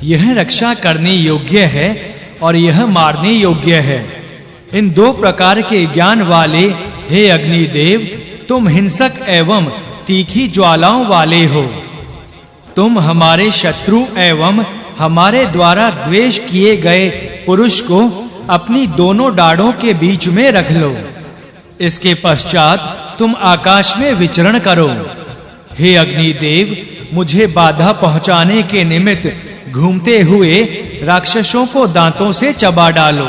यह रक्षा करने योग्य है और यह मारने योग्य है। इन दो प्रकार के ज्ञान वाले हे अग्निदेव, तुम हिंसक एवं तीखी ज्वालाओं वाले हो। तुम हमारे शत्रु एवं हमारे द्वारा द्वेष किए गए पुरुष को अपनी दोनों डाढ़ों के बीच में रख लो। इसके पश्चात तुम आकाश में विचरण करो। हे अग्निदेव, मुझे बाधा पहुंचाने के निमित्त घूमते हुए राक्षसों को दांतों से चबा डालो।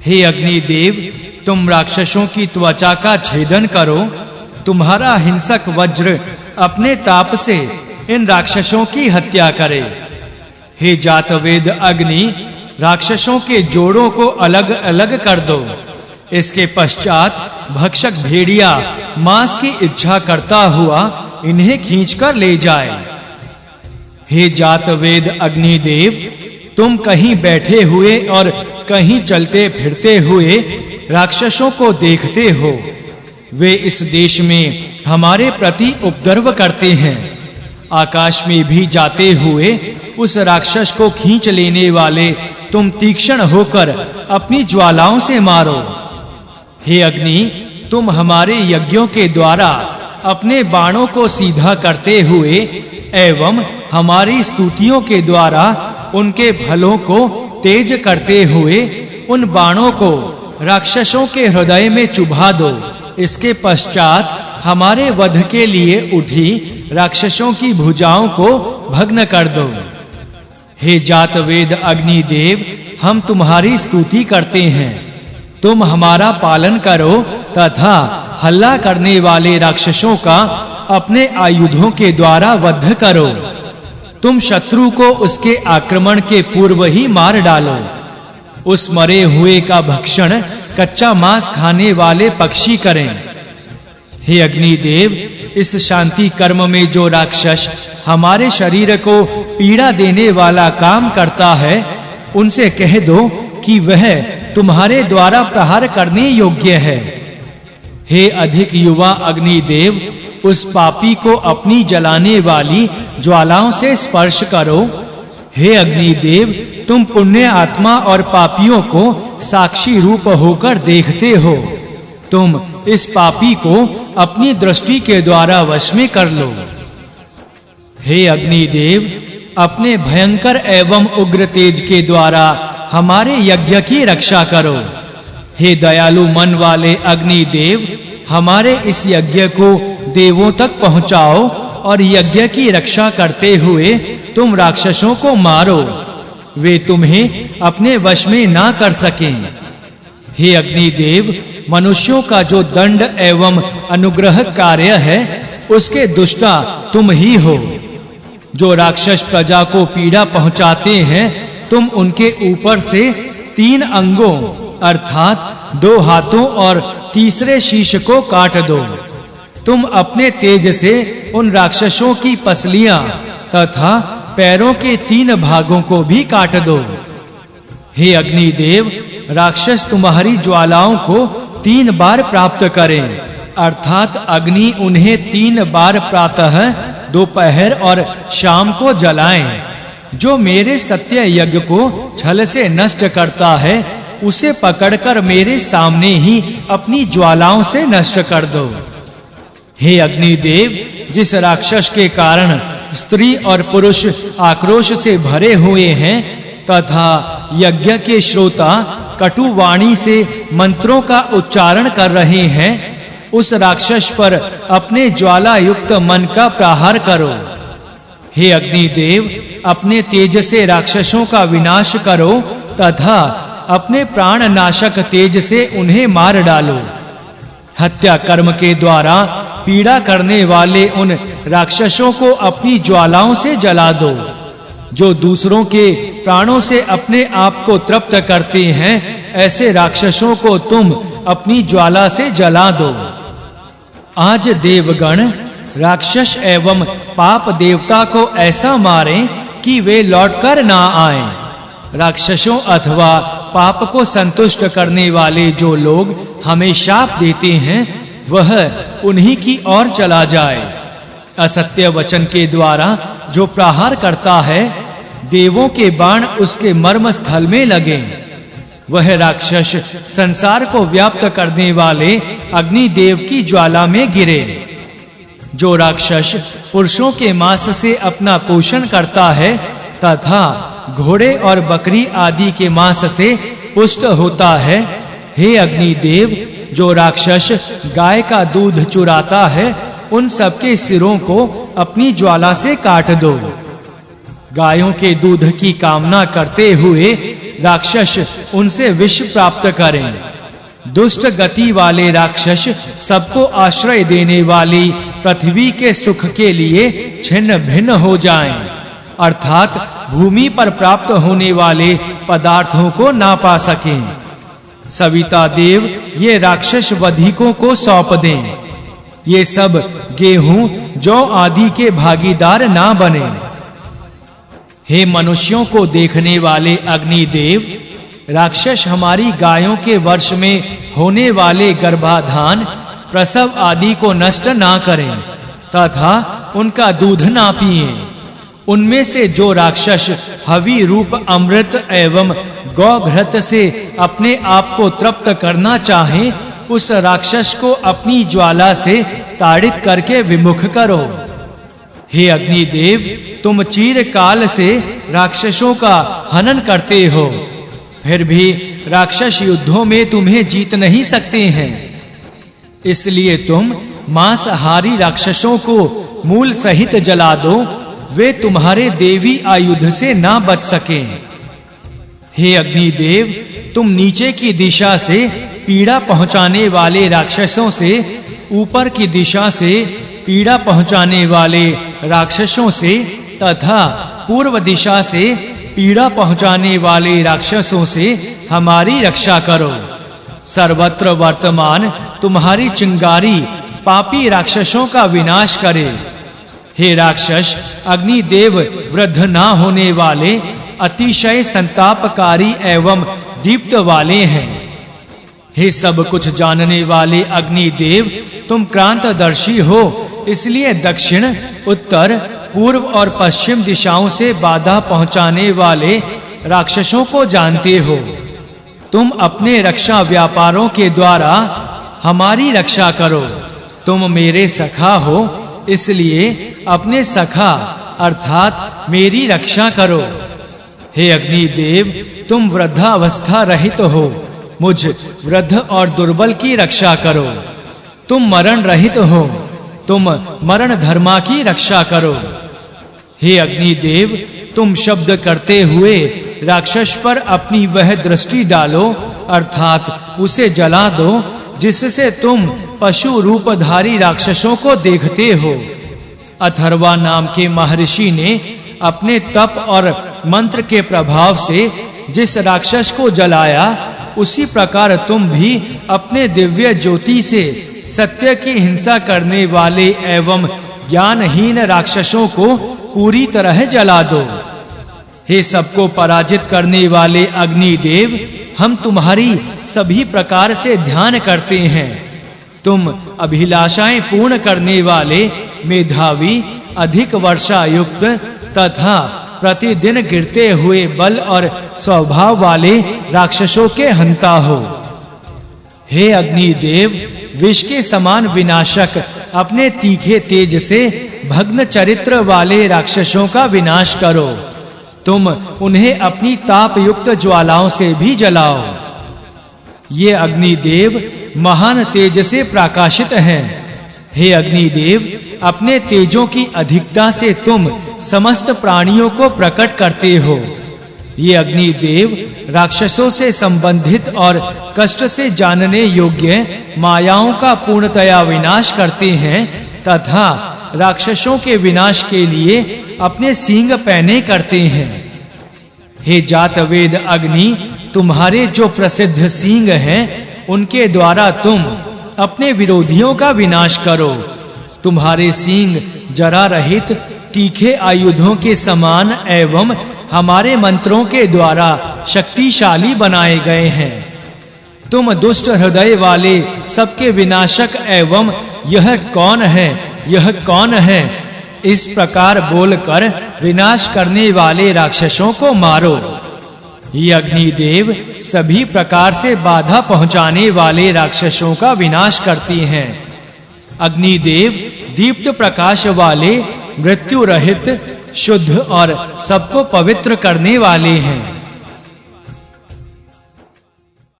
हे अग्निदेव, तुम राक्षसों की त्वचा का छेदन करो। तुम्हारा हिंसक वज्र अपने ताप से इन राक्षसों की हत्या करे। हे जातवेद अग्नि, राक्षसों के जोड़ों को अलग-अलग कर दो। इसके पश्चात भक्षक भेड़िया मांस की इच्छा करता हुआ इन्हें खींचकर ले जाए। हे जातवेद अग्निदेव, तुम कहीं बैठे हुए और कहीं चलते फिरते हुए राक्षसों को देखते हो। वे इस देश में हमारे प्रति उपद्रव करते हैं। आकाश में भी जाते हुए उस राक्षस को खींच लेने वाले तुम तीक्ष्ण होकर अपनी ज्वालाओं से मारो। हे अग्नि, तुम हमारे यज्ञों के द्वारा अपने बाणों को सीधा करते हुए एवं हमारी स्तुतियों के द्वारा उनके भलों को तेज करते हुए उन बाणों को राक्षसों के हृदय में चुभा दो। इसके पश्चात हमारे वध के लिए उठी राक्षसों की भुजाओं को भग्न कर दो। हे जातवेद अग्निदेव, हम तुम्हारी स्तुति करते हैं। तुम हमारा पालन करो तथा हल्ला करने वाले राक्षसों का अपने आयुधों के द्वारा वध करो। तुम शत्रु को उसके आक्रमण के पूर्व ही मार डालो। उस मरे हुए का भक्षण कच्चा मांस खाने वाले पक्षी करें। हे अग्निदेव, इस शांति कर्म में जो राक्षस हमारे शरीर को पीड़ा देने वाला काम करता है, उनसे कह दो कि वह तुम्हारे द्वारा प्रहार करने योग्य है। हे अधिक युवा अग्निदेव, उस पापी को अपनी जलाने वाली ज्वालाओं से स्पर्श करो। हे अग्निदेव, तुम पुण्य आत्मा और पापियों को साक्षी रूप होकर देखते हो। तुम इस पापी को अपनी दृष्टि के द्वारा वश में कर लो। हे अग्निदेव, अपने भयंकर एवं उग्र तेज के द्वारा हमारे यज्ञ की रक्षा करो। हे दयालु मन वाले अग्निदेव, हमारे इस यज्ञ को देवों तक पहुंचाओ और यज्ञ की रक्षा करते हुए तुम राक्षसों को मारो, वे तुम्हें अपने वश में ना कर सकें। हे अग्निदेव, मनुष्यों का जो दंड एवं अनुग्रह कार्य है, उसके दुष्टा तुम ही हो। जो राक्षस प्रजा को पीड़ा पहुंचाते हैं, तुम उनके ऊपर से 3 अंगों अर्थात 2 हाथों और तीसरे शीश को काट दो। तुम अपने तेज से उन राक्षसों की पसलियां तथा पैरों के 3 भागों को भी काट दो। हे अग्निदेव, राक्षस तुम्हारी ज्वालाओं को 3 बार प्राप्त करें, अर्थात अग्नि उन्हें 3 बार प्रातः, दोपहर और शाम को जलाएं। जो मेरे सत्य यज्ञ को छल से नष्ट करता है, उसे पकड़कर मेरे सामने ही अपनी ज्वालाओं से नष्ट कर दो। हे अग्निदेव, जिस राक्षस के कारण स्त्री और पुरुष आक्रोश से भरे हुए हैं तथा यज्ञ के श्रोता कटु वाणी से मंत्रों का उच्चारण कर रहे हैं, उस राक्षस पर अपने ज्वाला युक्त मन का प्रहार करो। हे अग्निदेव, अपने तेज से राक्षसों का विनाश करो तथा अपने प्राण नाशक तेज से उन्हें मार डालो। हत्या कर्म के द्वारा पीड़ा करने वाले उन राक्षसों को अपनी ज्वालाओं से जला दो। जो दूसरों के प्राणों से अपने आप को तृप्त करते हैं, ऐसे राक्षसों को तुम अपनी ज्वाला से जला दो। आज देवगण राक्षस एवं पाप देवता को ऐसा मारें कि वे लौटकर ना आएं। राक्षसों अथवा पाप को संतुष्ट करने वाले जो लोग हमें शाप देते हैं, वह उन्हीं की ओर चला जाए। असत्य वचन के द्वारा जो प्रहार करता है, देवों के बाण उसके मर्म स्थल में लगे। वह राक्षस संसार को व्याप्त करने वाले अग्नि देव की ज्वाला में गिरे। जो राक्षस पुरुषों के मांस से अपना पोषण करता है तथा घोड़े और बकरी आदि के मांस से पुष्ट होता है, हे अग्नि देव, जो राक्षस गाय का दूध चुराता है, उन सबके सिरों को अपनी ज्वाला से काट दो। गायों के दूध की कामना करते हुए राक्षस उनसे विष प्राप्त करें। दुष्ट गति वाले राक्षस सबको आश्रय देने वाली पृथ्वी के सुख के लिए छिन्न भिन्न हो जाएं, अर्थात भूमि पर प्राप्त होने वाले पदार्थों को ना पा सकें। सविता देव ये राक्षस वधिकों को सौंप दें। ये सब गेहूं जौ आदि के भागीदार ना बने। हे मनुष्यों को देखने वाले अग्नि देव, राक्षस हमारी गायों के वर्ष में होने वाले गर्भाधान प्रसव आदि को नष्ट ना करें तथा उनका दूध ना पिएं। उनमें से जो राक्षस हवि रूप अमृत एवं गौघृत से अपने आप को तृप्त करना चाहे, उस राक्षस को अपनी ज्वाला से ताड़ित करके विमुख करो। हे अग्नि देव, तुम चिरकाल से राक्षसों का हनन करते हो, फिर भी राक्षस युद्धों में तुम्हें जीत नहीं सकते हैं। इसलिए तुम मांसाहारी राक्षसों को मूल सहित जला दो, वे तुम्हारे देवी आयुध से ना बच सकें। हे अग्नि देव, तुम नीचे की दिशा से पीड़ा पहुंचाने वाले राक्षसों से, ऊपर की दिशा से पीड़ा पहुंचाने वाले राक्षसों से तथा पूर्व दिशा से पीड़ा पहुंचाने वाले राक्षसों से हमारी रक्षा करो। सर्वत्र वर्तमान तुम्हारी चिंगारी पापी राक्षसों का विनाश करे। हे राक्षस, अग्नि देव वृद्ध ना होने वाले, अतिशय संतापकारी एवं दीप्त वाले हैं। हे सब कुछ जानने वाले अग्नि देव, तुम क्रांतदर्शी हो, इसलिए दक्षिण, उत्तर, पूर्व और पश्चिम दिशाओं से बाधा पहुंचाने वाले राक्षसों को जानते हो। तुम अपने रक्षा व्यापारों के द्वारा हमारी रक्षा करो। तुम मेरे सखा हो, इसलिए अपने सखा अर्थात मेरी रक्षा करो। हे अग्नि देव, तुम वृद्धावस्था रहित हो, मुझ वृद्ध और दुर्बल की रक्षा करो। तुम मरण रहित हो, तुम मरण धर्मा की रक्षा करो। हे अग्नि देव, तुम शब्द करते हुए राक्षस पर अपनी वह दृष्टि डालो, अर्थात उसे जला दो, जिससे तुम पशु रूपधारी राक्षसों को देखते हो। अथर्वा नाम के महर्षि ने अपने तप और मंत्र के प्रभाव से जिस राक्षस को जलाया, उसी प्रकार तुम भी अपने दिव्य ज्योति से सत्य की हिंसा करने वाले एवं ज्ञानहीन राक्षसों को पूरी तरह जला दो। हे सबको पराजित करने वाले अग्नि देव, हम तुम्हारी सभी प्रकार से ध्यान करते हैं। तुम अभिलाषाएं पूर्ण करने वाले, मेधावी, अधिक वर्षा युक्त तथा प्रतिदिन गिरते हुए बल और स्वभाव वाले राक्षसों के हंता हो। हे अग्नि देव, विष के समान विनाशक अपने तीखे तेज से भग्न चरित्र वाले राक्षसों का विनाश करो। तुम उन्हें अपनी ताप युक्त ज्वालाओं से भी जलाओ। ये अग्नि देव महान तेज से प्रकाशित हैं। हे अग्नि देव, अपने तेजों की अधिकता से तुम समस्त प्राणियों को प्रकट करते हो। ये अग्नि देव राक्षसों से संबंधित और कष्ट से जानने योग्य मायाओं का पूर्णतया विनाश करते हैं तथा राक्षसों के विनाश के लिए अपने सींग पहने करते हैं। हे जातवेद अग्नि, तुम्हारे जो प्रसिद्ध सींग हैं, उनके द्वारा तुम अपने विरोधियों का विनाश करो। तुम्हारे सींग जरा रहित तीखे आयुधों के समान एवं हमारे मंत्रों के द्वारा शक्तिशाली बनाए गए हैं। तुम दुष्ट हृदय वाले सबके विनाशक एवं यह कौन है, यह कौन है, इस प्रकार बोलकर विनाश करने वाले राक्षसों को मारो। ये अग्निदेव सभी प्रकार से बाधा पहुंचाने वाले राक्षसों का विनाश करती हैं। अग्निदेव दीप्त प्रकाश वाले, मृत्यु रहित, शुद्ध और सबको पवित्र करने वाले हैं।